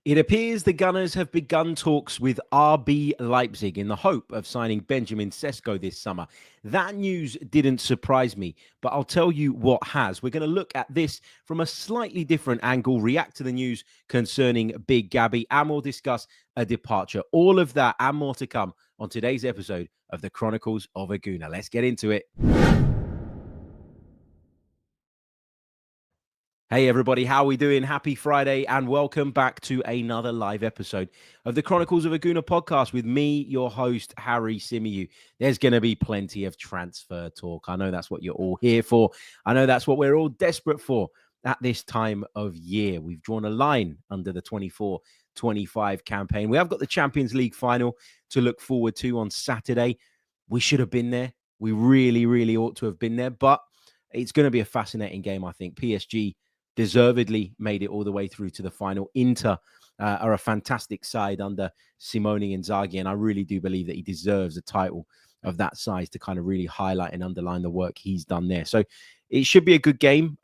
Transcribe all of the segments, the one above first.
It appears the Gunners have begun talks with RB Leipzig in the hope of signing Benjamin Sesko this summer. That news didn't surprise me, but I'll tell you what has. We're going to look at this from a slightly different angle, react to the news concerning Big Gabby, and we'll discuss a departure. All of that and more to come on today's episode of the Chronicles of a Gooner. Let's get into it. Hey everybody, how are we doing? Happy Friday and welcome back to another live episode of the Chronicles of a Gooner podcast with me, your host, Harry Symeou. There's going to be plenty of transfer talk. I know that's what you're all here for. I know that's what we're all desperate for at this time of year. We've drawn a line under the 24-25 campaign. We have got the Champions League final to look forward to on Saturday. We should have been there. We really ought to have been there, but it's going to be a fascinating game, I think. PSG deservedly made it all the way through to the final. Inter are a fantastic side under Simone Inzaghi, and I really do believe that he deserves a title of that size to kind of really highlight and underline the work he's done there. So it should be a good game.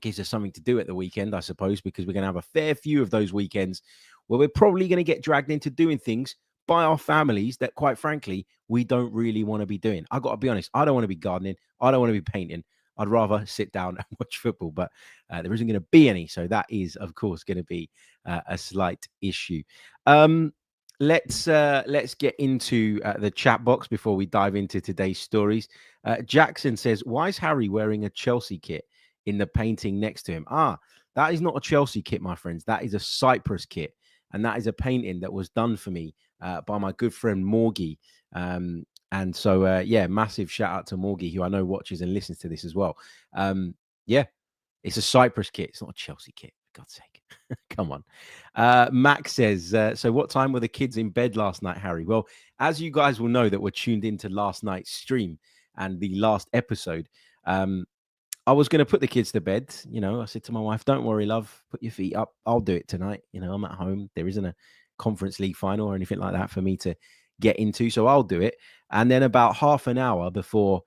Gives us something to do at the weekend, I suppose, because we're going to have a fair few of those weekends where we're probably going to get dragged into doing things by our families that, quite frankly, we don't really want to be doing. I've got to be honest. I don't want to be gardening. I don't want to be painting. I'd rather sit down and watch football, but there isn't going to be any. So that is, of course, going to be a slight issue. Let's get into the chat box before we dive into today's stories. Jackson says, why is Harry wearing a Chelsea kit in the painting next to him? That is not a Chelsea kit, my friends. That is a Cyprus kit. And that is a painting that was done for me by my good friend Morgie. And so, yeah, massive shout out to Morgie, who I know watches and listens to this as well. Yeah, it's a Cyprus kit. It's not a Chelsea kit, for God's sake. Come on. Max says, so what time were the kids in bed last night, Harry? Well, as you guys will know that were tuned into last night's stream and the last episode, I was going to put the kids to bed. You know, I said to my wife, don't worry, love, put your feet up. I'll do it tonight. You know, I'm at home. There isn't a Conference League final or anything like that for me to get into, so I'll do it. And then about half an hour before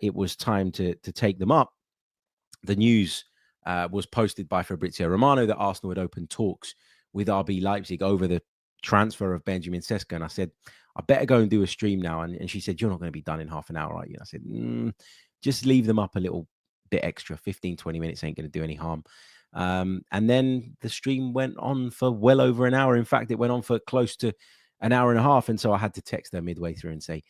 it was time to take them up, the news was posted by Fabrizio Romano that Arsenal had opened talks with RB Leipzig over the transfer of Benjamin Sesko. And I said, I better go and do a stream now. And she said, you're not going to be done in half an hour, are you? And I said, just leave them up a little bit extra. 15, 20 minutes ain't going to do any harm. And then the stream went on for well over an hour. In fact, it went on for close to an hour and a half. And so I had to text her midway through and say,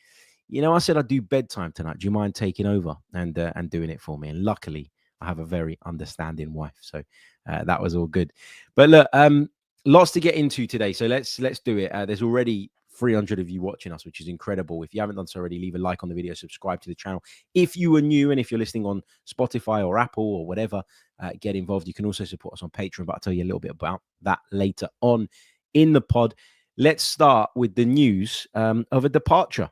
you know, I said I'd do bedtime tonight. Do you mind taking over and doing it for me? And luckily, I have a very understanding wife. So that was all good. But look, lots to get into today. So let's do it. There's already 300 of you watching us, which is incredible. If you haven't done so already, leave a like on the video, subscribe to the channel. If you are new and if you're listening on Spotify or Apple or whatever, get involved. You can also support us on Patreon, but I'll tell you a little bit about that later on in the pod. Let's start with the news of a departure.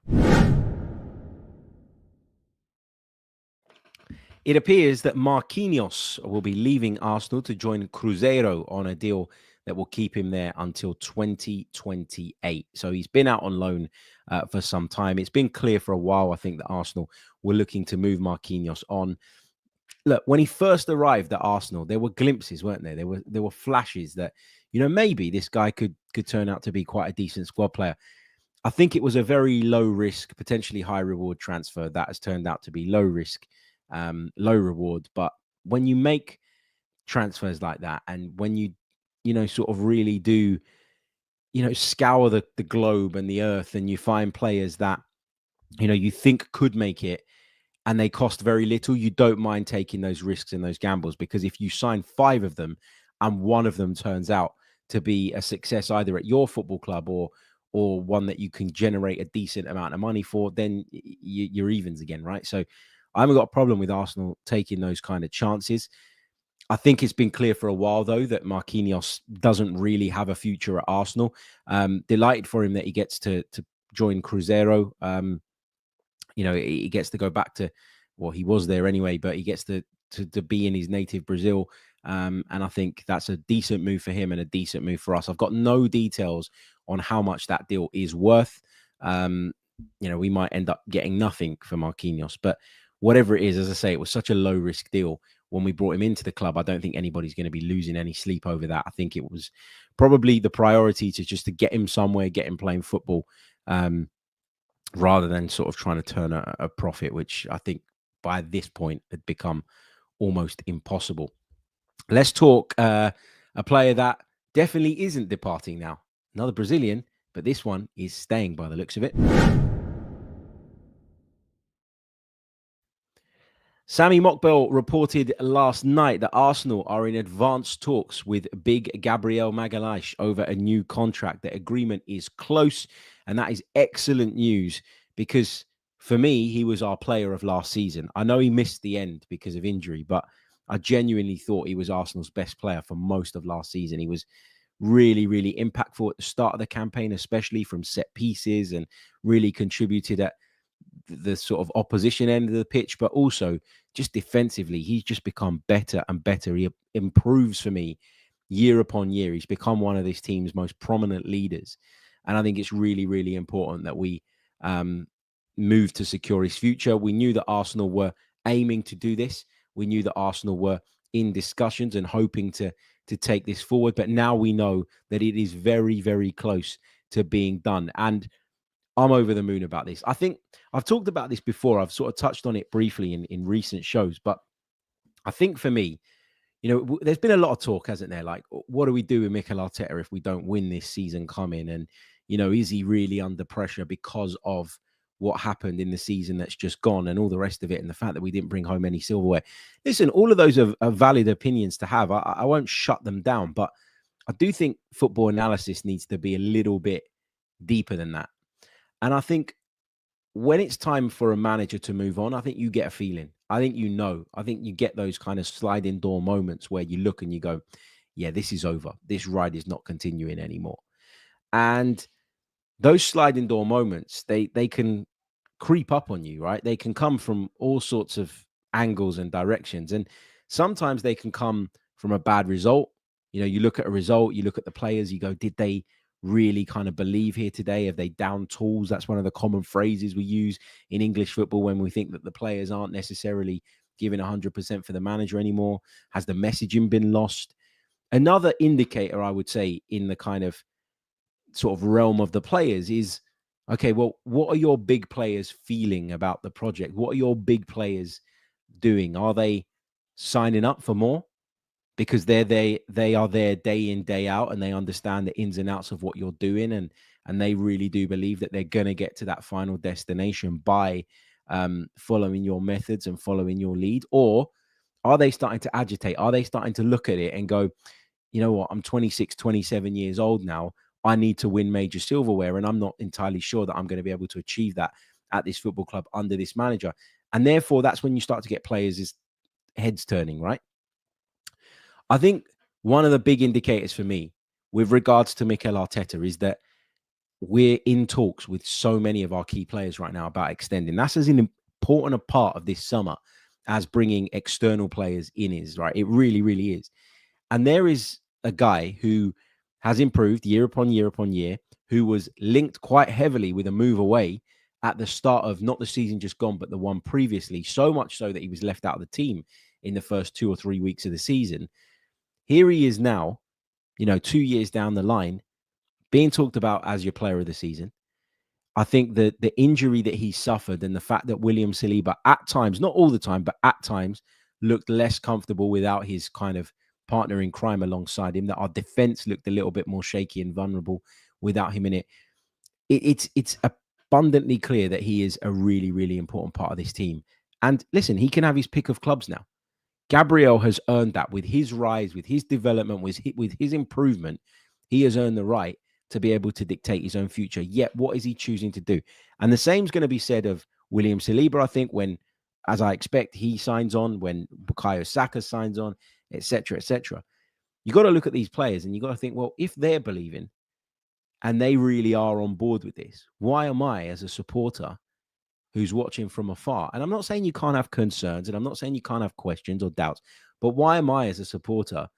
It appears that Marquinhos will be leaving Arsenal to join Cruzeiro on a deal that will keep him there until 2028. So he's been out on loan for some time. It's been clear for a while, I think, that Arsenal were looking to move Marquinhos on. Look, when he first arrived at Arsenal, there were glimpses, weren't there? There were flashes that, you know, maybe this guy could turn out to be quite a decent squad player. I think it was a very low risk, potentially high reward transfer that has turned out to be low risk, low reward. But when you make transfers like that, and when you know, sort of really do, you know, scour the globe and the earth, and you find players that, you know, you think could make it, and they cost very little, you don't mind taking those risks and those gambles, because if you sign 5 of them and one of them turns out to be a success either at your football club or one that you can generate a decent amount of money for, then you're evens again, right? So I haven't got a problem with Arsenal taking those kind of chances. I think it's been clear for a while, though, that Marquinhos doesn't really have a future at Arsenal. Delighted for him that he gets to join Cruzeiro. You know, he gets to go back to, well, he was there anyway, but he gets to be in his native Brazil. And I think that's a decent move for him and a decent move for us. I've got no details on how much that deal is worth. You know, we might end up getting nothing for Marquinhos, but whatever it is, as I say, it was such a low risk deal. when we brought him into the club. I don't think anybody's going to be losing any sleep over that. I think it was probably the priority to get him somewhere, get him playing football, rather than sort of trying to turn a profit, which I think by this point had become almost impossible. Let's talk a player that definitely isn't departing now. Another Brazilian, but this one is staying by the looks of it. Sammy Mokbel reported last night that Arsenal are in advanced talks with big Gabriel Magalhaes over a new contract. The agreement is close, and that is excellent news because for me, he was our player of last season. I know he missed the end because of injury, but I genuinely thought he was Arsenal's best player for most of last season. He was really, really impactful at the start of the campaign, especially from set pieces, and really contributed at the sort of opposition end of the pitch, but also just defensively, he's just become better and better. He improves for me year upon year. He's become one of this team's most prominent leaders. And I think it's really, really important that we move to secure his future. We knew that Arsenal were aiming to do this. We knew that Arsenal were in discussions and hoping to take this forward. But now we know that it is very, very close to being done. And I'm over the moon about this. I think I've talked about this before. I've sort of touched on it briefly in recent shows. But I think for me, there's been a lot of talk, hasn't there? Like, what do we do with Mikel Arteta if we don't win this season coming? And, is he really under pressure because of what happened in the season that's just gone and all the rest of it, and the fact that we didn't bring home any silverware? Listen, all of those are valid opinions to have. I won't shut them down, but I do think football analysis needs to be a little bit deeper than that. And I think when it's time for a manager to move on, I think you get a feeling. I think I think you get those kind of sliding door moments where you look and you go, yeah, this is over. This ride is not continuing anymore. And those sliding door moments, they can creep up on you, right? They can come from all sorts of angles and directions. And sometimes they can come from a bad result. You look at a result, you look at the players, you go, did they really kind of believe here today? Have they down tools? That's one of the common phrases we use in English football when we think that the players aren't necessarily giving 100% for the manager anymore. Has the messaging been lost? Another indicator, I would say, in the kind of sort of realm of the players is, okay, well, what are your big players feeling about the project? What are your big players doing? Are they signing up for more? Because they are there day in, day out, and they understand the ins and outs of what you're doing, and they really do believe that they're going to get to that final destination by following your methods and following your lead? Or are they starting to agitate? Are they starting to look at it and go, you know what, I'm 26, 27 years old now. I need to win major silverware, and I'm not entirely sure that I'm going to be able to achieve that at this football club under this manager. And therefore, that's when you start to get players' heads turning, right? I think one of the big indicators for me with regards to Mikel Arteta is that we're in talks with so many of our key players right now about extending. That's as important a part of this summer as bringing external players in is, right? It really, really is. And there is a guy who has improved year upon year upon year, who was linked quite heavily with a move away at the start of not the season just gone, but the one previously, so much so that he was left out of the team in the first 2 or 3 weeks of the season. Here he is now, 2 years down the line, being talked about as your player of the season. I think that the injury that he suffered and the fact that William Saliba at times, not all the time, but at times, looked less comfortable without his kind of partner in crime alongside him, that our defense looked a little bit more shaky and vulnerable without him in it. It's abundantly clear that he is a really, really important part of this team. And listen, he can have his pick of clubs now. Gabriel has earned that with his rise, with his development, with his improvement. He has earned the right to be able to dictate his own future. Yet, what is he choosing to do? And the same is going to be said of William Saliba, I think, when, as I expect, he signs on, when Bukayo Saka signs on, etc., etc. You got to look at these players and you got to think, well, if they're believing and they really are on board with this, why am I, as a supporter who's watching from afar? And I'm not saying you can't have concerns, and I'm not saying you can't have questions or doubts, but why am I, as a supporter,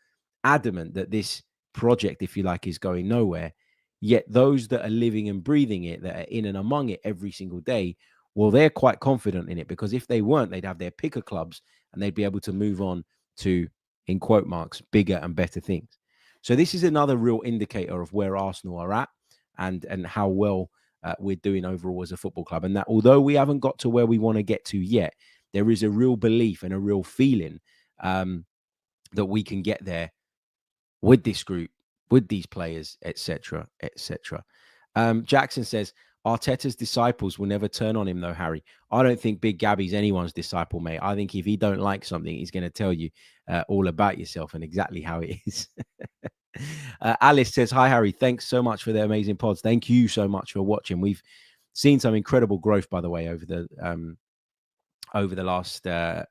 adamant that this project, if you like, is going nowhere? Yet those that are living and breathing it, that are in and among it every single day, well, they're quite confident in it, because if they weren't, they'd have their picker clubs and they'd be able to move on to, in quote marks, bigger and better things. So this is another real indicator of where Arsenal are at and how well we're doing overall as a football club. And that although we haven't got to where we want to get to yet, there is a real belief and a real feeling that we can get there with this group, with these players, etc., etc. Jackson says, Arteta's disciples will never turn on him, though, Harry. I don't think Big Gabby's anyone's disciple, mate. I think if he don't like something, he's going to tell you all about yourself and exactly how it is. Alice says, hi, Harry. Thanks so much for the amazing pods. Thank you so much for watching. We've seen some incredible growth, by the way, over the last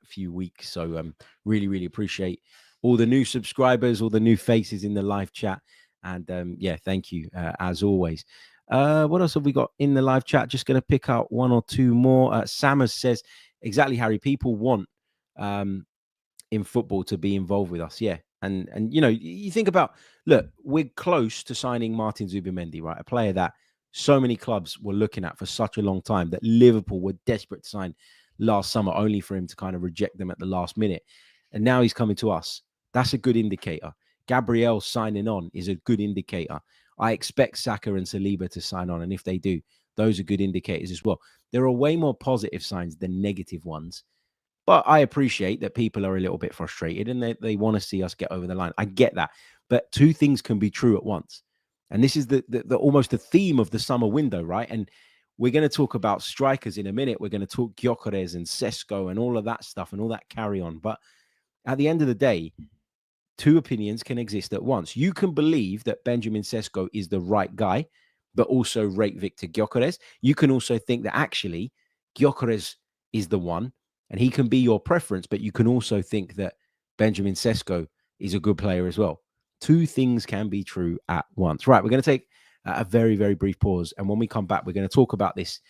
few weeks. So really, really appreciate all the new subscribers, all the new faces in the live chat. And yeah, thank you as always. What else have we got in the live chat? Just going to pick out one or two more. Samus says, exactly, Harry, people want in football to be involved with us. Yeah. And you know, you think about, look, we're close to signing Martin Zubimendi, right? A player that so many clubs were looking at for such a long time, that Liverpool were desperate to sign last summer, only for him to kind of reject them at the last minute. And now he's coming to us. That's a good indicator. Gabriel signing on is a good indicator. I expect Saka and Saliba to sign on. And if they do, those are good indicators as well. There are way more positive signs than negative ones. But I appreciate that people are a little bit frustrated and they want to see us get over the line. I get that. But two things can be true at once. And this is the almost the theme of the summer window, right? And we're going to talk about strikers in a minute. We're going to talk Gyökeres and Sesko and all of that stuff and all that carry on. But at the end of the day, two opinions can exist at once. You can believe that Benjamin Sesko is the right guy, but also rate Victor Gyokeres. You can also think that actually Gyokeres is the one and he can be your preference, but you can also think that Benjamin Sesko is a good player as well. Two things can be true at once. Right, we're going to take a very, very brief pause. And when we come back, we're going to talk about this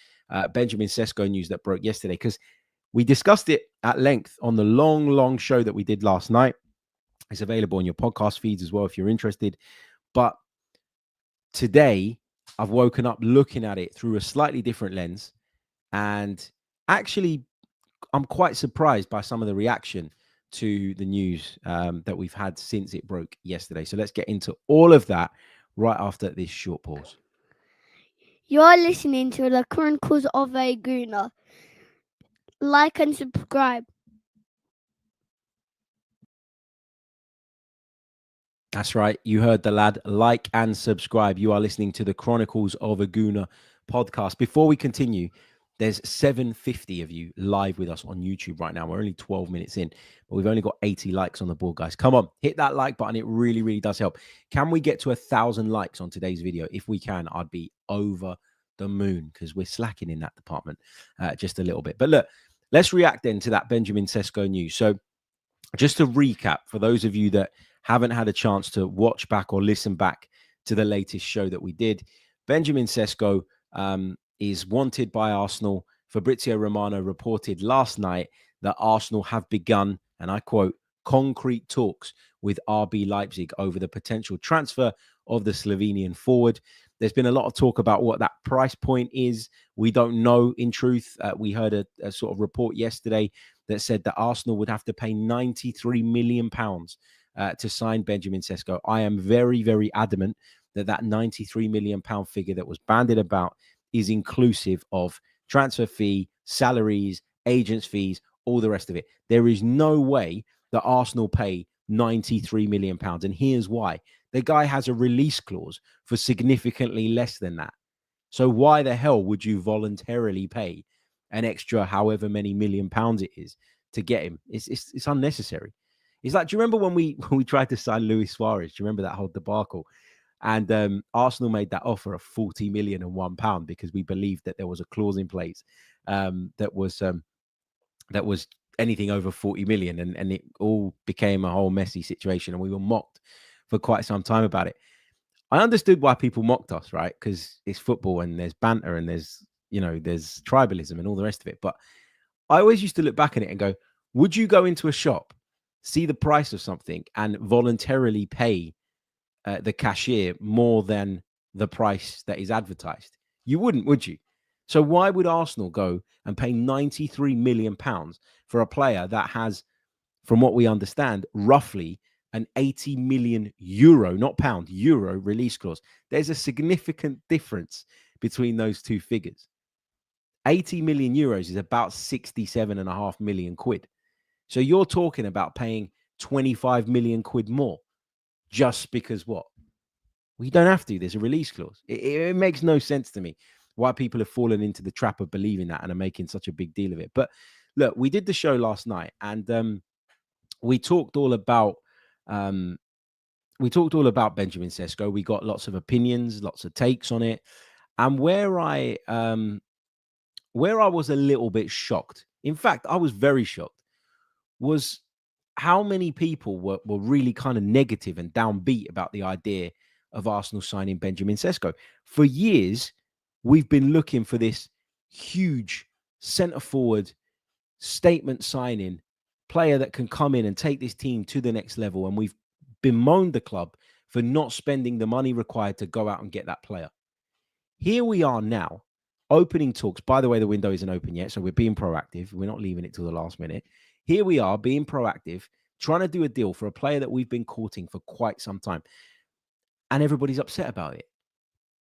Benjamin Sesko news that broke yesterday, because we discussed it at length on the long, long show that we did last night. It's available on your podcast feeds as well if you're interested. But today, I've woken up looking at it through a slightly different lens. And actually, I'm quite surprised by some of the reaction to the news that we've had since it broke yesterday. So let's get into all of that right after this short pause. You're listening to the Chronicles of a Gooner. Like and subscribe. That's right. You heard the lad. Like and subscribe. You are listening to the Chronicles of a Gooner podcast. Before we continue, there's 750 of you live with us on YouTube right now. We're only 12 minutes in, but we've only got 80 likes on the board, guys. Come on, hit that like button. It really, really does help. Can we get to 1,000 likes on today's video? If we can, I'd be over the moon, because we're slacking in that department just a little bit. But look, let's react then to that Benjamin Sesko news. So just to recap, for those of you that haven't had a chance to watch back or listen back to the latest show that we did, Benjamin Sesko is wanted by Arsenal. Fabrizio Romano reported last night that Arsenal have begun, and I quote, concrete talks with RB Leipzig over the potential transfer of the Slovenian forward. There's been a lot of talk about what that price point is. We don't know, in truth. We heard a sort of report yesterday that said that Arsenal would have to pay £93 million to sign Benjamin Sesko. I am very, very adamant that £93 million figure that was bandied about is inclusive of transfer fee, salaries, agents' fees, all the rest of it. There is no way that Arsenal pay £93 million. And here's why. The guy has a release clause for significantly less than that. So why the hell would you voluntarily pay an extra however many £1 million it is to get him? It's unnecessary. It's like, do you remember when we tried to sign Luis Suarez? Do you remember that whole debacle? And Arsenal made that offer of £40 million and £1 because we believed that there was a clause in place that was anything over 40 million, and it all became a whole messy situation, and we were mocked for quite some time about it. I understood why people mocked us, right? Because it's football and there's banter and there's tribalism and all the rest of it. But I always used to look back at it and go, would you go into a shop, see the price of something and voluntarily pay the cashier more than the price that is advertised? You wouldn't, would you? So why would Arsenal go and pay £93 million for a player that has from what we understand, roughly an 80 million euro, not pound, euro release clause. There's a significant difference between those two figures. 80 million euros is about 67.5 million quid. So you're talking about paying 25 million quid more just because what? Well, you don't have to. There's a release clause. It makes no sense to me why people have fallen into the trap of believing that and are making such a big deal of it. But look, we did the show last night, and we talked all about Benjamin Sesko. We got lots of opinions, lots of takes on it, and where I was a little bit shocked. In fact, I was very shocked. Was how many people were really kind of negative and downbeat about the idea of Arsenal signing Benjamin Sesko. For years, we've been looking for this huge centre-forward statement signing player that can come in and take this team to the next level. And we've bemoaned the club for not spending the money required to go out and get that player. Here we are now, opening talks. By the way, the window isn't open yet, so we're being proactive. We're not leaving it till the last minute. Here we are being proactive, trying to do a deal for a player that we've been courting for quite some time. And everybody's upset about it.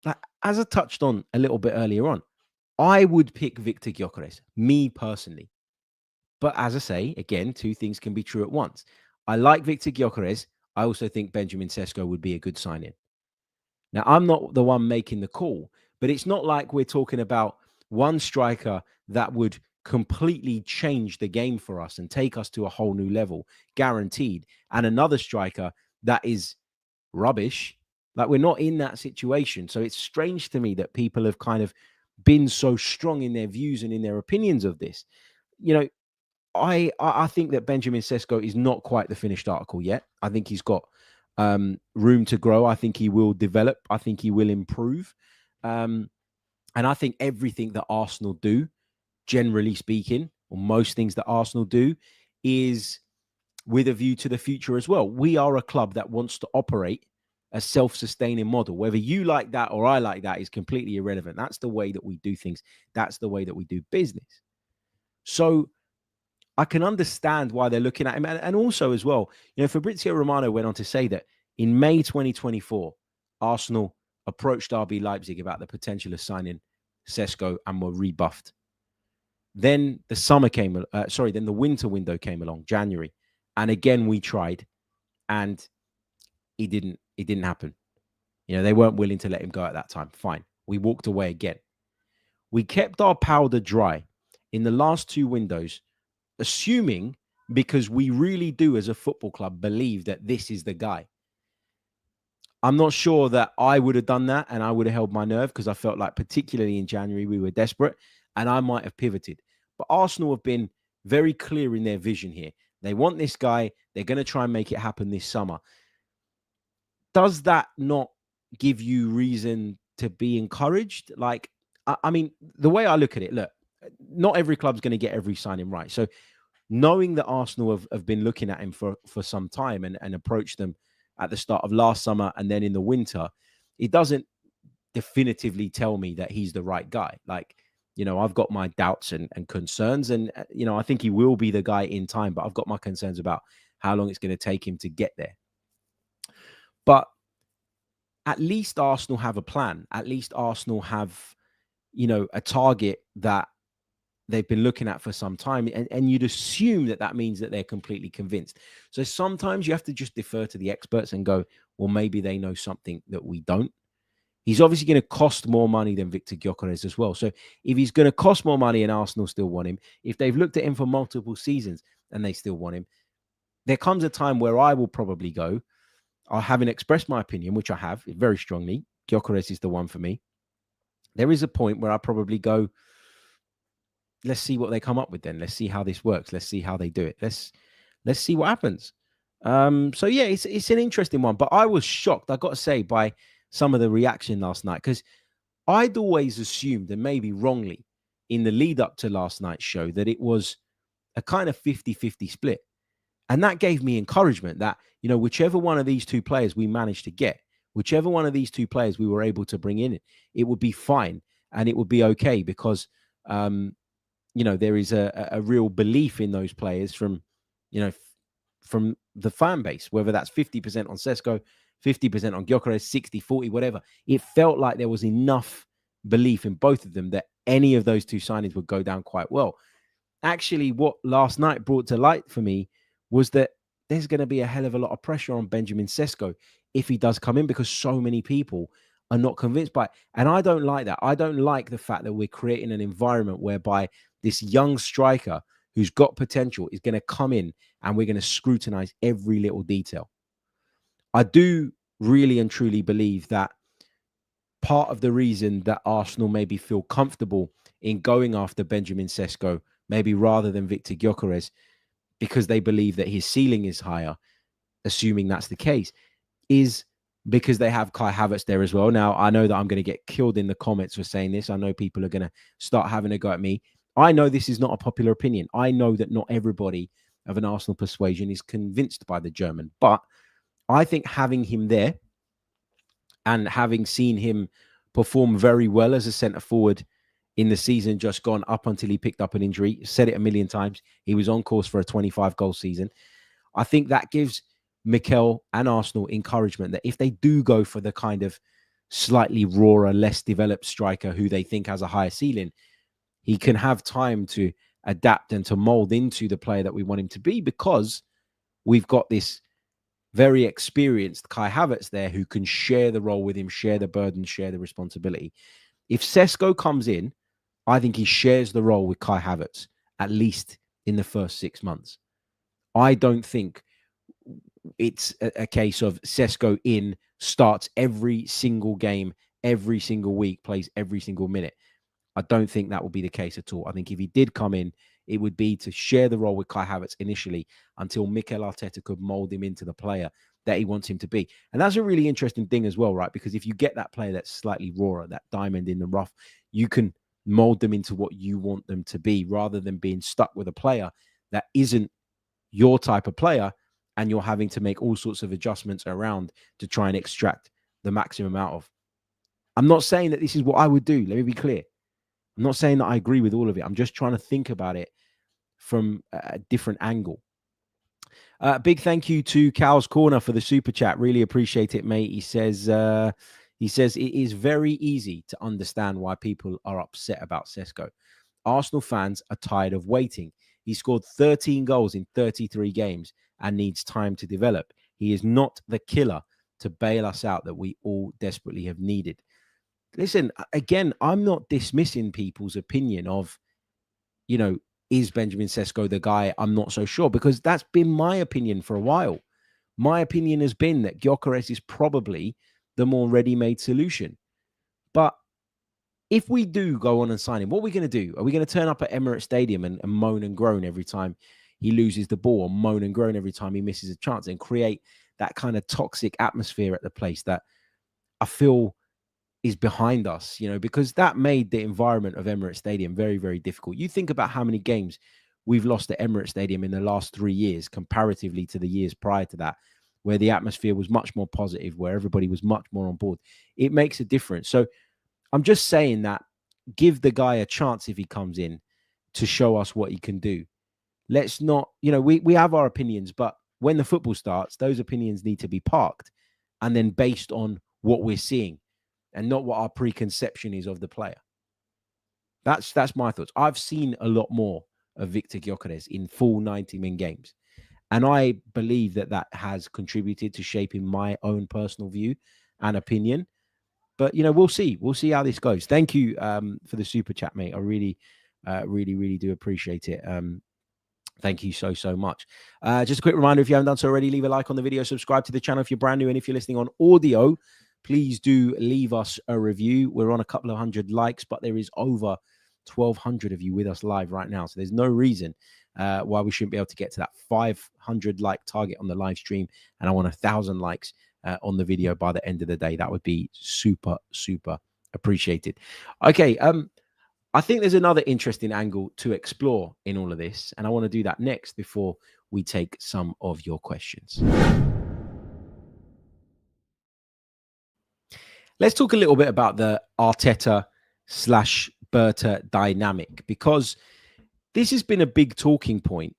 Like, as I touched on a little bit earlier on, I would pick Victor Gyokeres, me personally. But as I say, again, two things can be true at once. I like Victor Gyokeres. I also think Benjamin Sesko would be a good sign-in. Now, I'm not the one making the call, but it's not like we're talking about one striker that would completely change the game for us and take us to a whole new level, guaranteed, and another striker that is rubbish. Like, we're not in that situation. So it's strange to me that people have kind of been so strong in their views and in their opinions of this. You know, I think that Benjamin Sesko is not quite the finished article yet. I think he's got room to grow. I think he will develop. I think he will improve. And I think everything that Arsenal do, generally speaking, or most things that Arsenal do, is with a view to the future as well. We are a club that wants to operate a self-sustaining model. Whether you like that or I like that is completely irrelevant. That's the way that we do things. That's the way that we do business. So I can understand why they're looking at him. And also as well, you know, Fabrizio Romano went on to say that in May 2024, Arsenal approached RB Leipzig about the potential of signing Sesko and were rebuffed. Then the then the winter window came along, January. And again, we tried and it didn't happen. You know, they weren't willing to let him go at that time. Fine. We walked away again. We kept our powder dry in the last two windows, assuming, because we really do as a football club believe that this is the guy. I'm not sure that I would have done that and I would have held my nerve, because I felt like particularly in January we were desperate and I might have pivoted. But Arsenal have been very clear in their vision here. They want this guy. They're going to try and make it happen this summer. Does that not give you reason to be encouraged? Like, I mean, the way I look at it, look, not every club's going to get every signing right. So knowing that Arsenal have been looking at him for some time and approached them at the start of last summer and then in the winter, it doesn't definitively tell me that he's the right guy. Like, you know, I've got my doubts and concerns, and, you know, I think he will be the guy in time, but I've got my concerns about how long it's going to take him to get there. But at least Arsenal have a plan. At least Arsenal have, you know, a target that they've been looking at for some time. And you'd assume that that means that they're completely convinced. So sometimes you have to just defer to the experts and go, well, maybe they know something that we don't. He's obviously going to cost more money than Victor Gyokeres as well. So if he's going to cost more money and Arsenal still want him, if they've looked at him for multiple seasons and they still want him, there comes a time where I will probably go, having expressed my opinion, which I have very strongly, Gyokeres is the one for me. There is a point where I probably go, let's see what they come up with then. Let's see how this works. Let's see how they do it. Let's see what happens. So yeah, it's an interesting one. But I was shocked, I got to say, by some of the reaction last night, because I'd always assumed, and maybe wrongly, in the lead up to last night's show, that it was a kind of 50-50 split. And that gave me encouragement that, you know, whichever one of these two players we managed to get, whichever one of these two players we were able to bring in, it would be fine and it would be okay, because, you know, there is a real belief in those players from, you know, from the fan base, whether that's 50% on Sesko, 50% on Gyökeres, 60-40, whatever. It felt like there was enough belief in both of them that any of those two signings would go down quite well. Actually, what last night brought to light for me was that there's going to be a hell of a lot of pressure on Benjamin Sesko if he does come in, because so many people are not convinced by it. And I don't like that. I don't like the fact that we're creating an environment whereby this young striker who's got potential is going to come in and we're going to scrutinize every little detail. I do really and truly believe that part of the reason that Arsenal maybe feel comfortable in going after Benjamin Sesko, maybe rather than Victor Gyokeres, because they believe that his ceiling is higher, assuming that's the case, is because they have Kai Havertz there as well. Now, I know that I'm going to get killed in the comments for saying this. I know people are going to start having a go at me. I know this is not a popular opinion. I know that not everybody of an Arsenal persuasion is convinced by the German, but I think having him there and having seen him perform very well as a centre forward in the season just gone, up until he picked up an injury, said it a million times, he was on course for a 25-goal season. I think that gives Mikel and Arsenal encouragement that if they do go for the kind of slightly rawer, less developed striker who they think has a higher ceiling, he can have time to adapt and to mold into the player that we want him to be, because we've got this very experienced Kai Havertz there who can share the role with him, share the burden, share the responsibility. If Sesko comes in, I think he shares the role with Kai Havertz, at least in the first 6 months. I don't think it's a case of Sesko in, starts every single game, every single week, plays every single minute. I don't think that will be the case at all. I think if he did come in, it would be to share the role with Kai Havertz initially until Mikel Arteta could mold him into the player that he wants him to be. And that's a really interesting thing as well, right? Because if you get that player that's slightly rawer, that diamond in the rough, you can mold them into what you want them to be, rather than being stuck with a player that isn't your type of player and you're having to make all sorts of adjustments around to try and extract the maximum out of. I'm not saying that this is what I would do. Let me be clear. I'm not saying that I agree with all of it. I'm just trying to think about it from a different angle. Big thank you to Cal's Corner for the super chat. Really appreciate it, mate. He says it is very easy to understand why people are upset about Sesko. Arsenal fans are tired of waiting. He scored 13 goals in 33 games and needs time to develop. He is not the killer to bail us out that we all desperately have needed. Listen, again, I'm not dismissing people's opinion of, is Benjamin Sesko the guy? I'm not so sure, because that's been my opinion for a while. My opinion has been that Gyokeres is probably the more ready-made solution. But if we do go on and sign him, what are we going to do? Are we going to turn up at Emirates Stadium and moan and groan every time he loses the ball, or moan and groan every time he misses a chance, and create that kind of toxic atmosphere at the place that I feel is behind us, because that made the environment of Emirates Stadium very, very difficult. You think about how many games we've lost at Emirates Stadium in the last 3 years, comparatively to the years prior to that, where the atmosphere was much more positive, where everybody was much more on board. It makes a difference. So I'm just saying that give the guy a chance if he comes in to show us what he can do. Let's not, we have our opinions, but when the football starts, those opinions need to be parked and then based on what we're seeing, and not what our preconception is of the player. That's my thoughts. I've seen a lot more of Victor Gyokeres in full 90-min games, and I believe that has contributed to shaping my own personal view and opinion. But, we'll see. We'll see how this goes. Thank you for the super chat, mate. I really, really do appreciate it. Thank you so, so much. Just a quick reminder, if you haven't done so already, leave a like on the video, subscribe to the channel if you're brand new, and if you're listening on audio, please do leave us a review. We're on a couple of hundred likes, but there is over 1,200 of you with us live right now. So there's no reason why we shouldn't be able to get to that 500 like target on the live stream. And I want 1,000 likes on the video by the end of the day. That would be super, super appreciated. Okay. I think there's another interesting angle to explore in all of this, and I want to do that next before we take some of your questions. Let's talk a little bit about the Arteta / Berta dynamic, because this has been a big talking point.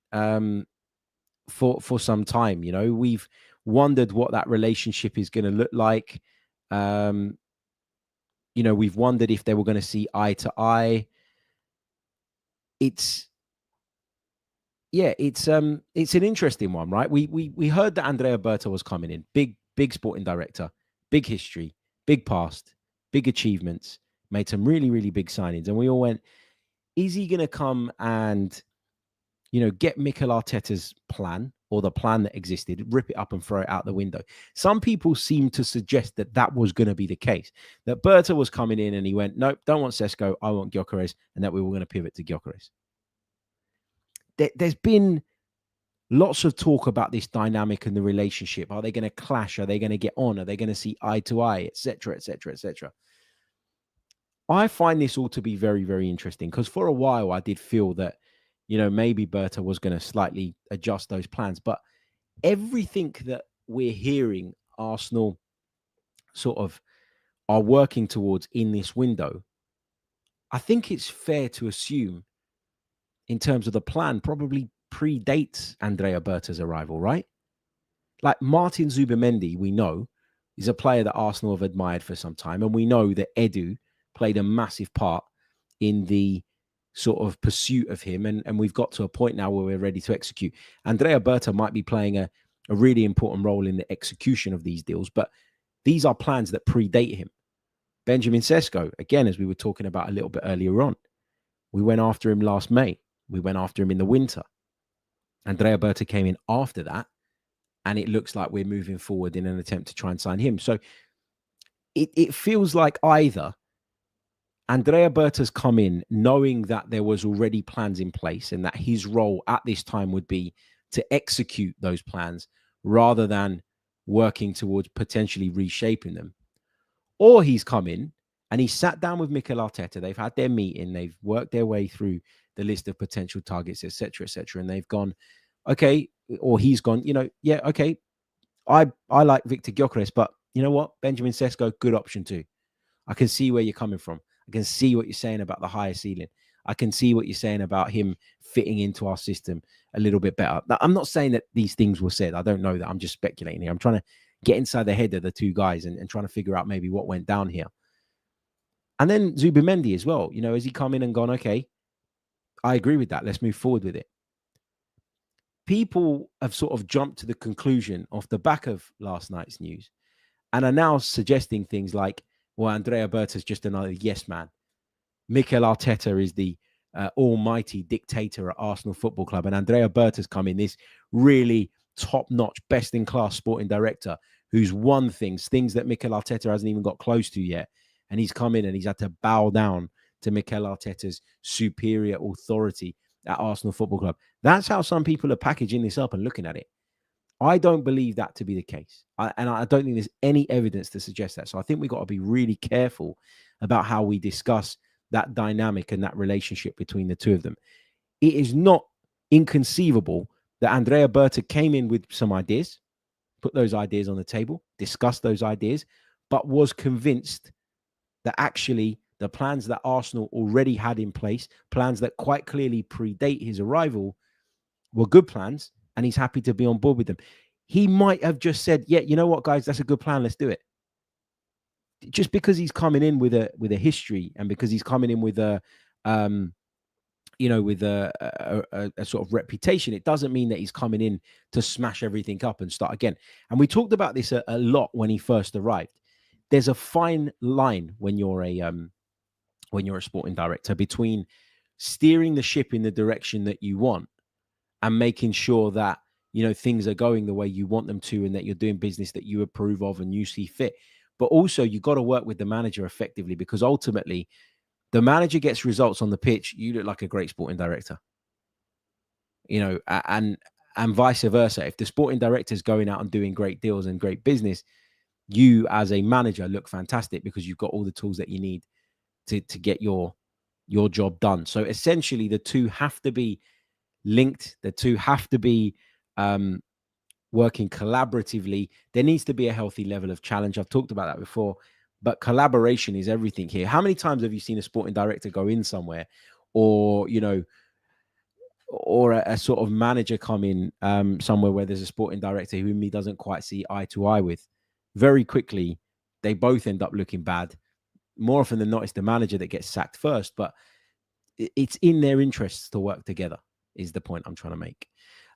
for some time. We've wondered what that relationship is going to look like. We've wondered if they were going to see eye to eye. It's an interesting one, right? We heard that Andrea Berta was coming in, big sporting director, big history, big past, big achievements, made some really, really big signings, and we all went, is he going to come and get Mikel Arteta's plan, or the plan that existed, rip it up and throw it out the window? Some people seem to suggest that was going to be the case, that Berta was coming in and he went, nope, don't want Sesko, I want Gyokeres, and that we were going to pivot to Gyokeres. There's been lots of talk about this dynamic and the relationship. Are they going to clash? Are they going to get on? Are they going to see eye to eye, etc., etc., etc.? I find this all to be very, very interesting, because for a while I did feel that, maybe Berta was going to slightly adjust those plans. But everything that we're hearing Arsenal sort of are working towards in this window, I think it's fair to assume, in terms of the plan, probably predates Andrea Berta's arrival, right? Like Martin Zubimendi, we know, is a player that Arsenal have admired for some time. And we know that Edu played a massive part in the sort of pursuit of him. And we've got to a point now where we're ready to execute. Andrea Berta might be playing a really important role in the execution of these deals, but these are plans that predate him. Benjamin Sesko, again, as we were talking about a little bit earlier on, we went after him last May. We went after him in the winter. Andrea Berta came in after that, and it looks like we're moving forward in an attempt to try and sign him. So it feels like either Andrea Berta's come in knowing that there was already plans in place and that his role at this time would be to execute those plans rather than working towards potentially reshaping them, or he's come in and he sat down with Mikel Arteta. They've had their meeting. They've worked their way through the list of potential targets, etc., etc. And they've gone, okay, or he's gone, yeah, okay, I like Victor Gyokeres, but you know what? Benjamin Sesko, good option too. I can see where you're coming from. I can see what you're saying about the higher ceiling. I can see what you're saying about him fitting into our system a little bit better. Now, I'm not saying that these things were said. I don't know that. I'm just speculating here. I'm trying to get inside the head of the two guys and trying to figure out maybe what went down here. And then Zubimendi as well. Has he come in and gone, okay, I agree with that. Let's move forward with it. People have sort of jumped to the conclusion off the back of last night's news and are now suggesting things like, well, Andrea Berta is just another yes man. Mikel Arteta is the almighty dictator at Arsenal Football Club, and Andrea Berta's come in, this really top-notch, best-in-class sporting director who's won things that Mikel Arteta hasn't even got close to yet. And he's come in and he's had to bow down to Mikel Arteta's superior authority at Arsenal Football Club. That's how some people are packaging this up and looking at it. I don't believe that to be the case. And I don't think there's any evidence to suggest that. So I think we've got to be really careful about how we discuss that dynamic and that relationship between the two of them. It is not inconceivable that Andrea Berta came in with some ideas, put those ideas on the table, discussed those ideas, but was convinced that actually the plans that Arsenal already had in place, plans that quite clearly predate his arrival, were good plans, and he's happy to be on board with them. He might have just said, yeah, you know what, guys, that's a good plan. Let's do it. Just because he's coming in with a history, and because he's coming in with a sort of reputation, it doesn't mean that he's coming in to smash everything up and start again. And we talked about this a lot when he first arrived. There's a fine line when you're a sporting director between steering the ship in the direction that you want and making sure that things are going the way you want them to, and that you're doing business that you approve of and you see fit. But also, you've got to work with the manager effectively, because ultimately, the manager gets results on the pitch. You look like a great sporting director, and vice versa. If the sporting director is going out and doing great deals and great business, you as a manager look fantastic because you've got all the tools that you need to get your job done. So essentially, the two have to be linked. The two have to be working collaboratively. There needs to be a healthy level of challenge. I've talked about that before, but collaboration is everything here. How many times have you seen a sporting director go in somewhere or or a sort of manager come in somewhere where there's a sporting director whom he doesn't quite see eye to eye with, very quickly they both end up looking bad. More often than not, it's the manager that gets sacked first, but it's in their interests to work together, is the point I'm trying to make.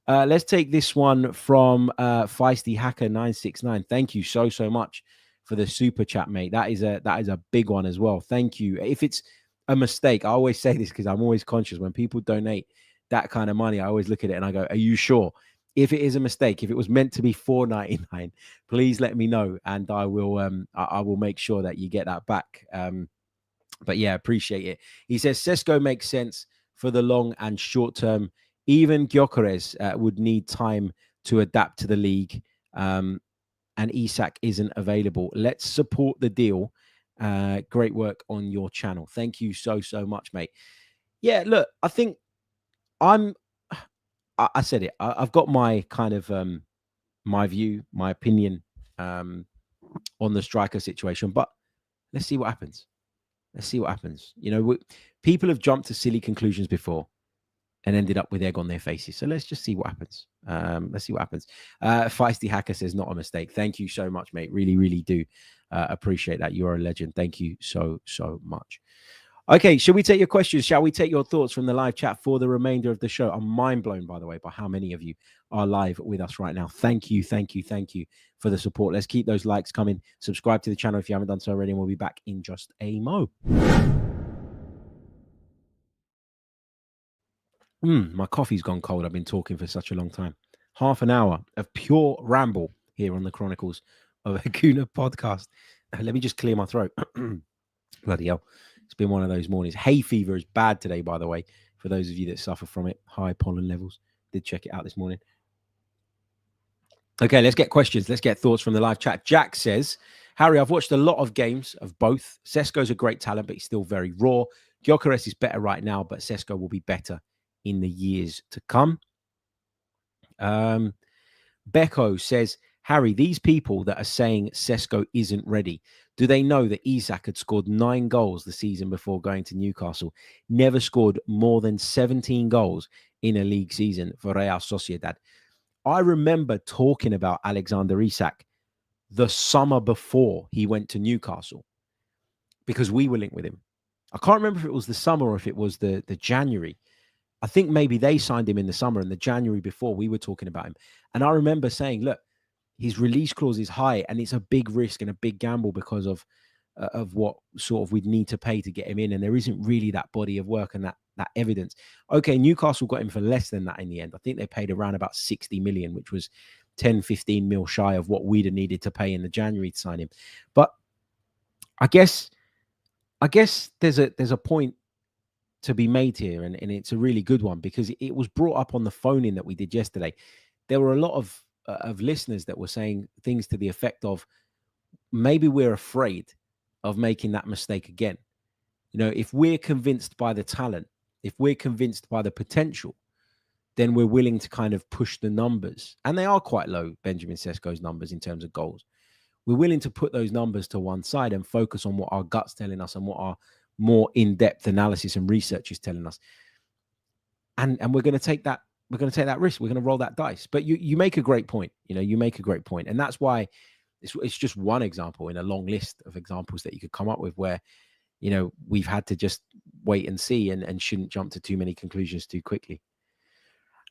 Let's take this one from Feisty Hacker 969. Thank you so much for the super chat, mate. That is a big one as well. Thank you. If it's a mistake, I always say this because I'm always conscious when people donate that kind of money. I always look at it and I go, "Are you sure?" If it is a mistake, if it was meant to be $4.99, please let me know, and I will make sure that you get that back. But yeah, appreciate it. He says Sesko makes sense for the long and short term. Even Gyokeres would need time to adapt to the league, and Isak isn't available. Let's support the deal. Great work on your channel. Thank you so much, mate. Yeah, look, I think I said it. I've got my kind of my view, my opinion on the striker situation, but let's see what happens. Let's see what happens. You know, people have jumped to silly conclusions before and ended up with egg on their faces. So let's just see what happens. Let's see what happens. Feisty Hacker says, not a mistake. Thank you so much, mate. Really, really do appreciate that. You're a legend. Thank you so much. Okay, should we take your questions? Shall we take your thoughts from the live chat for the remainder of the show? I'm mind blown, by the way, by how many of you are live with us right now. Thank you for the support. Let's keep those likes coming. Subscribe to the channel if you haven't done so already, and we'll be back in just a mo. My coffee's gone cold. I've been talking for such a long time. Half an hour of pure ramble here on the Chronicles of a Gooner podcast. Let me just clear my throat. Bloody hell. It's been one of those mornings. Hay fever is bad today, by the way, for those of you that suffer from it. High pollen levels. Did check it out this morning. Okay, let's get questions. Let's get thoughts from the live chat. Jack says, Harry, I've watched a lot of games of both. Sesko's a great talent, but he's still very raw. Gyokeres is better right now, but Sesko will be better in the years to come. Becco says, Harry, these people that are saying Sesko isn't ready, do they know that Isak had scored 9 goals the season before going to Newcastle? Never scored more than 17 goals in a league season for Real Sociedad. I remember talking about Alexander Isak the summer before he went to Newcastle because we were linked with him. I can't remember if it was the summer or if it was the January. I think maybe they signed him in the summer, and the January before we were talking about him. And I remember saying, look, his release clause is high and it's a big risk and a big gamble because of what sort of we'd need to pay to get him in. And there isn't really that body of work and that evidence. Okay, Newcastle got him for less than that in the end. I think they paid around about 60 million, which was 10, 15 mil shy of what we'd have needed to pay in the January to sign him. But I guess there's a point to be made here, and it's a really good one because it was brought up on the phone-in that we did yesterday. There were a lot of listeners that were saying things to the effect of, maybe we're afraid of making that mistake again. You know, if we're convinced by the talent, if we're convinced by the potential, then we're willing to kind of push the numbers. And they are quite low, Benjamin Sesko's numbers in terms of goals. We're willing to put those numbers to one side and focus on what our gut's telling us and what our more in-depth analysis and research is telling us. And we're going to take that. We're going to take that risk. We're going to roll that dice. But you make a great point. You know, you make a great point. And that's why it's just one example in a long list of examples that you could come up with where, you know, we've had to just wait and see and shouldn't jump to too many conclusions too quickly.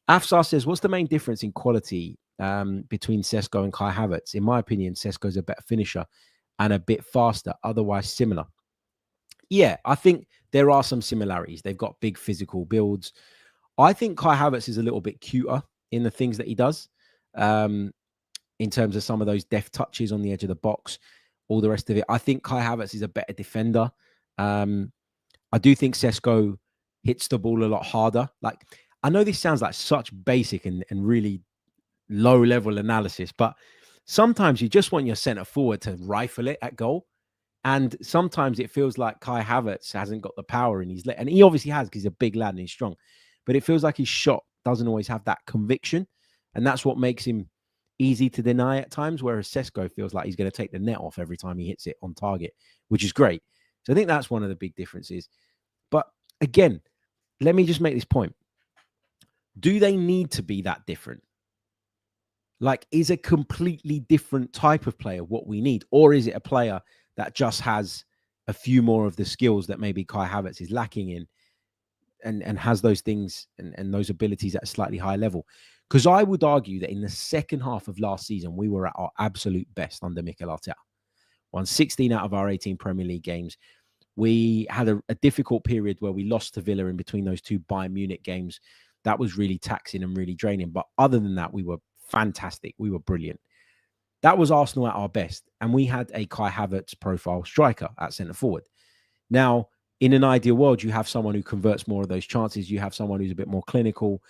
Afsar says, what's the main difference in quality between Sesko and Kai Havertz? In my opinion, Sesko's a better finisher and a bit faster, otherwise similar. Yeah, I think there are some similarities. They've got big physical builds. I think Kai Havertz is a little bit cuter in the things that he does, in terms of some of those deft touches on the edge of the box, all the rest of it. I think Kai Havertz is a better defender. I do think Sesko hits the ball a lot harder. Like, I know this sounds like such basic and really low-level analysis, but sometimes you just want your centre forward to rifle it at goal. And sometimes it feels like Kai Havertz hasn't got the power in his leg. And he obviously has because he's a big lad and he's strong. But it feels like his shot doesn't always have that conviction. And that's what makes him easy to deny at times, whereas Sesko feels like he's going to take the net off every time he hits it on target, which is great. So I think that's one of the big differences. But again, let me just make this point. Do they need to be that different? Like, is a completely different type of player what we need? Or is it a player that just has a few more of the skills that maybe Kai Havertz is lacking in, and has those things and those abilities at a slightly higher level? Because I would argue that in the second half of last season, we were at our absolute best under Mikel Arteta. Won 16 out of our 18 Premier League games. We had a difficult period where we lost to Villa in between those two Bayern Munich games. That was really taxing and really draining. But other than that, we were fantastic. We were brilliant. That was Arsenal at our best. And we had a Kai Havertz profile striker at centre forward. Now, in an ideal world, you have someone who converts more of those chances. You have someone who's a bit more clinical.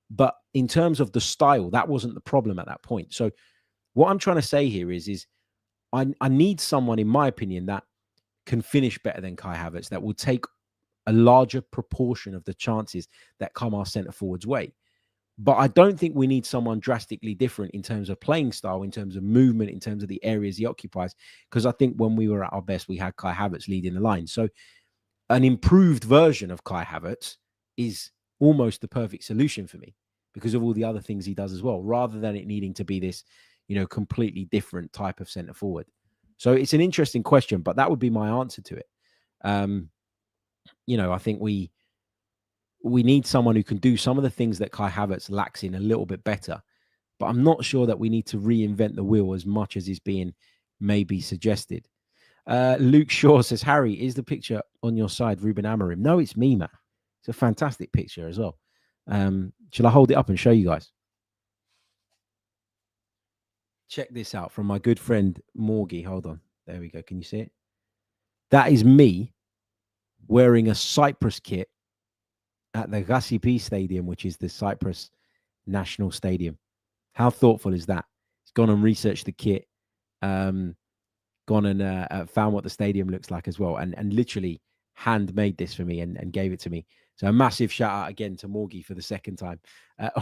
But in terms of the style, that wasn't the problem at that point. So what I'm trying to say here is I need someone, in my opinion, that can finish better than Kai Havertz, that will take a larger proportion of the chances that come our centre forwards' way. But I don't think we need someone drastically different in terms of playing style, in terms of movement, in terms of the areas he occupies. Because I think when we were at our best, we had Kai Havertz leading the line. So an improved version of Kai Havertz is almost the perfect solution for me because of all the other things he does as well, rather than it needing to be this, completely different type of centre forward. So it's an interesting question, but that would be my answer to it. I think we need someone who can do some of the things that Kai Havertz lacks in a little bit better. But I'm not sure that we need to reinvent the wheel as much as is being maybe suggested. Luke Shaw says, Harry, is the picture on your side Ruben Amorim? No, it's me, man. It's a fantastic picture as well. Shall I hold it up and show you guys? Check this out from my good friend Morgie. Hold on. There we go. Can you see it? That is me wearing a Cyprus kit at the Rasipi Stadium, which is the Cyprus National Stadium. How thoughtful is that? He's gone and researched the kit, gone and found what the stadium looks like as well, and literally handmade this for me and gave it to me. So a massive shout out again to Morgie for the second time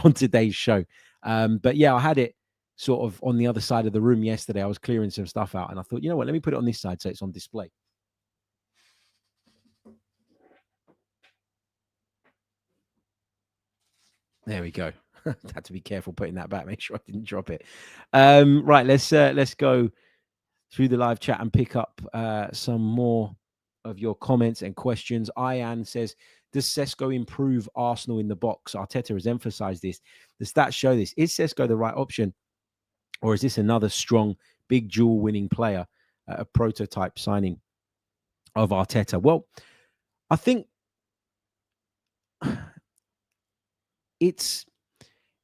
on today's show. But yeah, I had it sort of on the other side of the room yesterday. I was clearing some stuff out and I thought, you know what, let me put it on this side so it's on display. There we go. Had to be careful putting that back, make sure I didn't drop it. Right, let's go through the live chat and pick up some more of your comments and questions. Ian says, does Sesko improve Arsenal in the box? Arteta has emphasized this. The stats show this. Is Sesko the right option? Or is this another strong, big dual winning player, a prototype signing of Arteta? Well, I think it's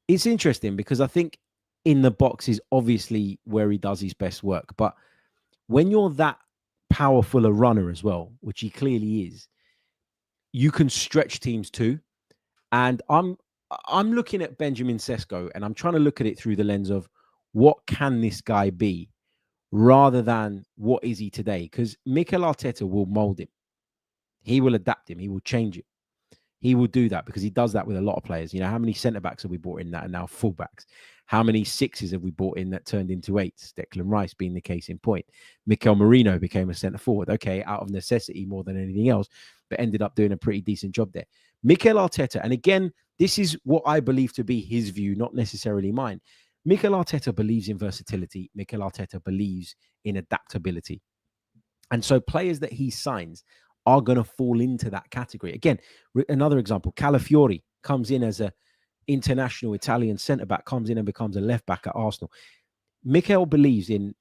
interesting because I think in the box is obviously where he does his best work. But when you're that powerful a runner as well, which he clearly is, you can stretch teams too. And I'm looking at Benjamin Sesko and I'm trying to look at it through the lens of what can this guy be rather than what is he today? Because Mikel Arteta will mold him. He will adapt him. He will change it. He will do that because he does that with a lot of players. How many centre-backs have we brought in that are now full-backs? How many sixes have we brought in that turned into eights? Declan Rice being the case in point. Mikel Merino became a centre-forward. Okay, out of necessity more than anything else, but ended up doing a pretty decent job there. Mikel Arteta, and again, this is what I believe to be his view, not necessarily mine. Mikel Arteta believes in versatility. Mikel Arteta believes in adaptability. And so players that he signs are going to fall into that category. Again, another example, Calafiori comes in as an international Italian centre-back, comes in and becomes a left-back at Arsenal. Mikel believes in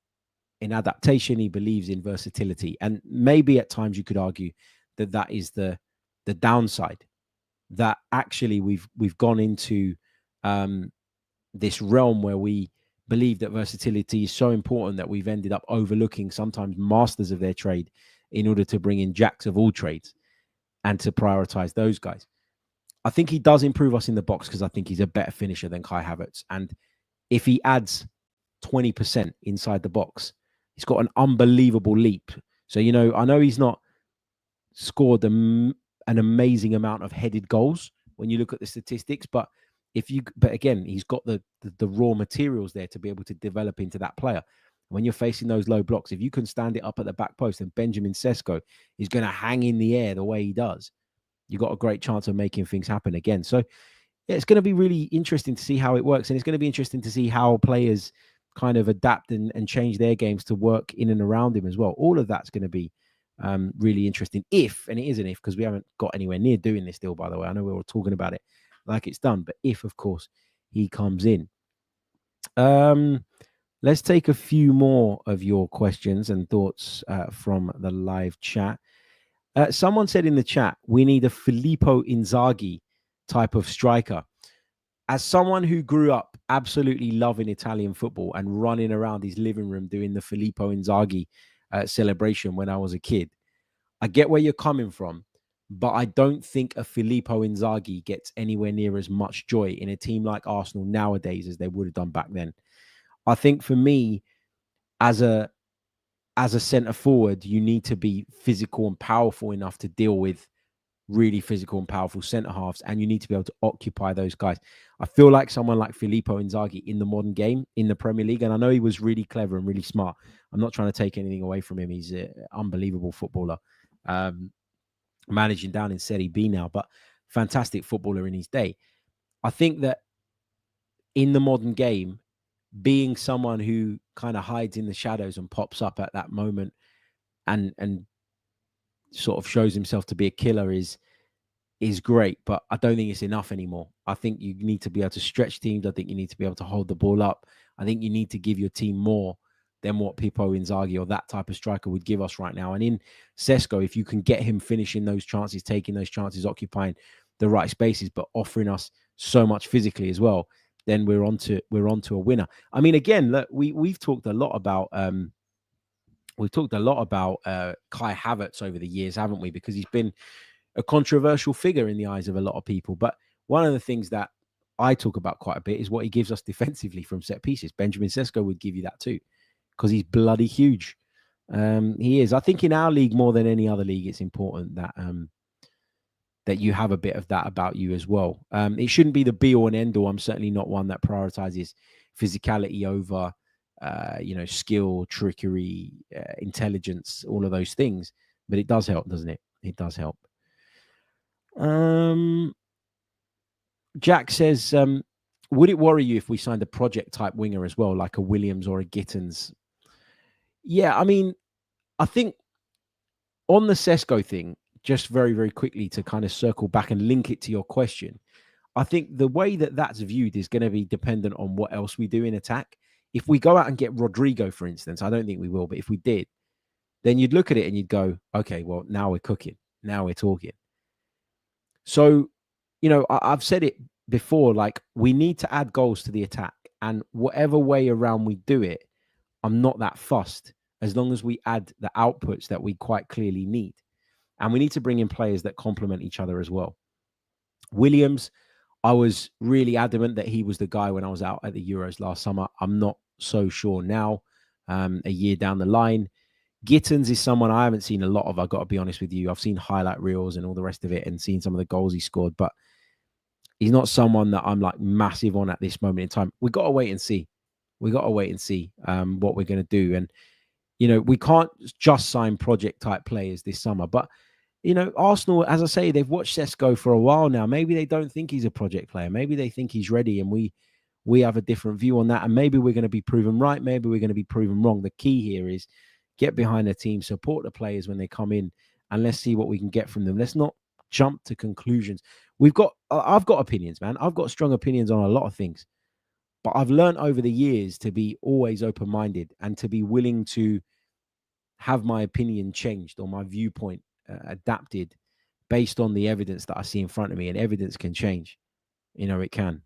adaptation. He believes in versatility. And maybe at times you could argue that is the downside, that actually we've gone into this realm where we believe that versatility is so important that we've ended up overlooking sometimes masters of their trade in order to bring in jacks of all trades and to prioritize those guys. I think he does improve us in the box because I think he's a better finisher than Kai Havertz. And if he adds 20% inside the box, he's got an unbelievable leap. So, I know he's not scored an amazing amount of headed goals when you look at the statistics, but again, he's got the raw materials there to be able to develop into that player. When you're facing those low blocks, if you can stand it up at the back post and Benjamin Sesko is going to hang in the air the way he does, you've got a great chance of making things happen again. So yeah, it's going to be really interesting to see how it works. And it's going to be interesting to see how players kind of adapt and change their games to work in and around him as well. All of that's going to be really interesting if, and it is an if, because we haven't got anywhere near doing this deal, by the way. I know we were talking about it like it's done, but if, of course, he comes in. Let's take a few more of your questions and thoughts from the live chat. Someone said in the chat, we need a Filippo Inzaghi type of striker. As someone who grew up absolutely loving Italian football and running around his living room doing the Filippo Inzaghi celebration when I was a kid, I get where you're coming from, but I don't think a Filippo Inzaghi gets anywhere near as much joy in a team like Arsenal nowadays as they would have done back then. I think for me, as a centre forward, you need to be physical and powerful enough to deal with really physical and powerful centre halves, and you need to be able to occupy those guys. I feel like someone like Filippo Inzaghi in the modern game in the Premier League, and I know he was really clever and really smart. I'm not trying to take anything away from him. He's an unbelievable footballer, managing down in Serie B now, but fantastic footballer in his day. I think that in the modern game, being someone who kind of hides in the shadows and pops up at that moment and sort of shows himself to be a killer is great, but I don't think it's enough anymore. I think you need to be able to stretch teams. I think you need to be able to hold the ball up. I think you need to give your team more than what Pippo Inzaghi or that type of striker would give us right now. And in Sesko, if you can get him finishing those chances, taking those chances, occupying the right spaces, but offering us so much physically as well, then we're onto a winner. I mean, again, look, we've talked a lot about Kai Havertz over the years, haven't we? Because he's been a controversial figure in the eyes of a lot of people. But one of the things that I talk about quite a bit is what he gives us defensively from set pieces. Benjamin Sesko would give you that too, because he's bloody huge. He is. I think in our league more than any other league, it's important that that you have a bit of that about you as well. It shouldn't be the be all and end all. I'm certainly not one that prioritizes physicality over, skill, trickery, intelligence, all of those things. But it does help, doesn't it? It does help. Jack says, would it worry you if we signed a project type winger as well, like a Williams or a Gittins? Yeah, I mean, I think on the Sesko thing, just very, very quickly to kind of circle back and link it to your question, I think the way that that's viewed is going to be dependent on what else we do in attack. If we go out and get Rodrigo, for instance, I don't think we will, but if we did, then you'd look at it and you'd go, okay, well, now we're cooking. Now we're talking. So, I've said it before, like we need to add goals to the attack, and whatever way around we do it, I'm not that fussed as long as we add the outputs that we quite clearly need. And we need to bring in players that complement each other as well. Williams, I was really adamant that he was the guy when I was out at the Euros last summer. I'm not so sure now, a year down the line. Gittins is someone I haven't seen a lot of, I've got to be honest with you. I've seen highlight reels and all the rest of it and seen some of the goals he scored, but he's not someone that I'm like massive on at this moment in time. We got to wait and see. What we're going to do. And, we can't just sign project type players this summer, but Arsenal, as I say, they've watched Sesko for a while now. Maybe they don't think he's a project player. Maybe they think he's ready, and we have a different view on that. And maybe we're going to be proven right. Maybe we're going to be proven wrong. The key here is get behind the team, support the players when they come in, and let's see what we can get from them. Let's not jump to conclusions. I've got opinions, man. I've got strong opinions on a lot of things, but I've learned over the years to be always open-minded and to be willing to have my opinion changed or my viewpoint adapted based on the evidence that I see in front of me. And evidence can change. It can.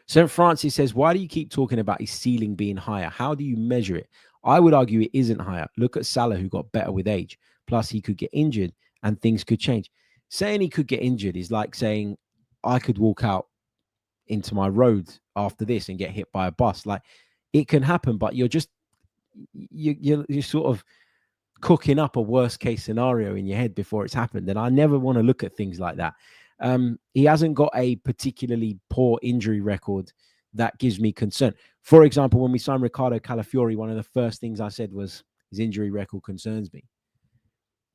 St. Francis says, why do you keep talking about his ceiling being higher? How do you measure it? I would argue it isn't higher. Look at Salah, who got better with age. Plus, he could get injured and things could change. Saying he could get injured is like saying I could walk out into my road after this and get hit by a bus. Like, it can happen, but you're sort of cooking up a worst case scenario in your head before it's happened. And I never want to look at things like that. He hasn't got a particularly poor injury record that gives me concern. For example, when we signed Ricardo Calafiori, one of the first things I said was his injury record concerns me.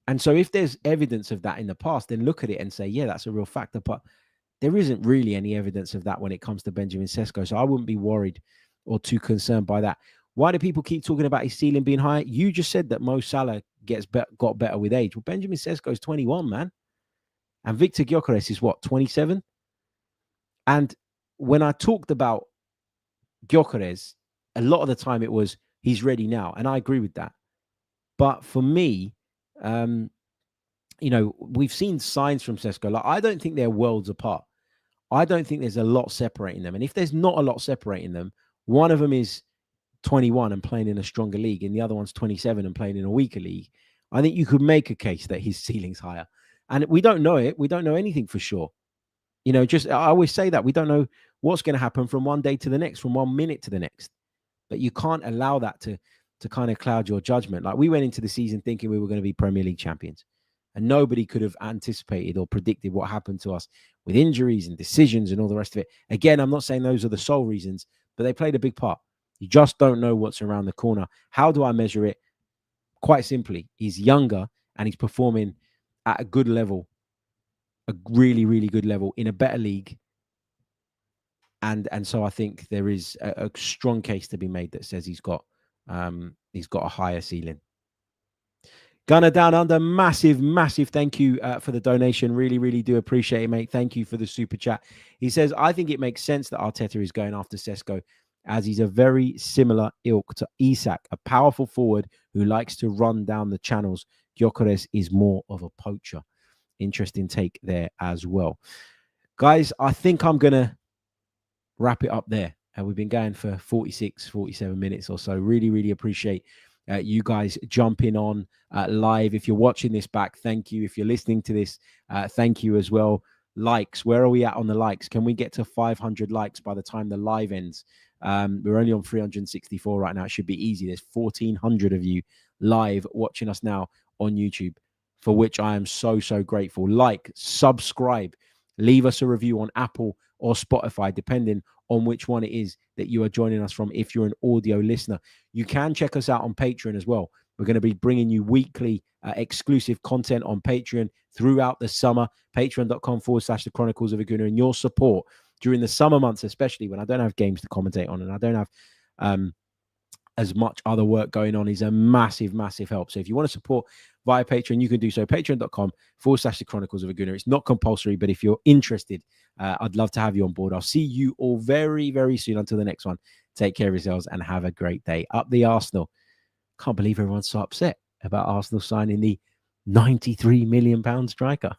And so if there's evidence of that in the past, then look at it and say, yeah, that's a real factor. But there isn't really any evidence of that when it comes to Benjamin Sesko. So I wouldn't be worried or too concerned by that. Why do people keep talking about his ceiling being high? You just said that Mo Salah got better with age. Well, Benjamin Sesko is 21, man. And Victor Gyokeres is what, 27? And when I talked about Gyokeres, a lot of the time it was, he's ready now. And I agree with that. But for me, we've seen signs from Sesko. Like, I don't think they're worlds apart. I don't think there's a lot separating them. And if there's not a lot separating them, one of them is 21 and playing in a stronger league, and the other one's 27 and playing in a weaker league. I think you could make a case that his ceiling's higher. And we don't know it. We don't know anything for sure. I always say that we don't know what's going to happen from one day to the next, from 1 minute to the next. But you can't allow that to kind of cloud your judgment. Like, we went into the season thinking we were going to be Premier League champions, and nobody could have anticipated or predicted what happened to us with injuries and decisions and all the rest of it. Again, I'm not saying those are the sole reasons, but they played a big part. You just don't know what's around the corner. How do I measure it? Quite simply, he's younger and he's performing at a good level, a really, really good level in a better league. And so I think there is a strong case to be made that says he's got a higher ceiling. Gunner Down Under, massive thank you for the donation. Really, really do appreciate it, mate. Thank you for the super chat. He says, I think it makes sense that Arteta is going after Sesko, as he's a very similar ilk to Isak, a powerful forward who likes to run down the channels. Gyokeres is more of a poacher. Interesting take there as well. Guys, I think I'm going to wrap it up there. We've been going for 47 minutes or so. Really, really appreciate you guys jumping on live. If you're watching this back, thank you. If you're listening to this, thank you as well. Likes, where are we at on the likes? Can we get to 500 likes by the time the live ends? We're only on 364 right now. It should be easy. There's 1,400 of you live watching us now on YouTube, for which I am so grateful. Like, subscribe, leave us a review on Apple or Spotify, depending on which one it is that you are joining us from. If you're an audio listener, you can check us out on Patreon as well. We're going to be bringing you weekly exclusive content on Patreon throughout the summer. Patreon.com/The Chronicles of a Gooner. And your support during the summer months, especially when I don't have games to commentate on and I don't have as much other work going on, is a massive help. So if you want to support via Patreon, you can do so. Patreon.com/The Chronicles of a Gooner. It's not compulsory, but if you're interested, I'd love to have you on board. I'll see you all very soon. Until the next one, take care of yourselves and have a great day. Up the Arsenal. Can't believe everyone's so upset about Arsenal signing the £93 million striker.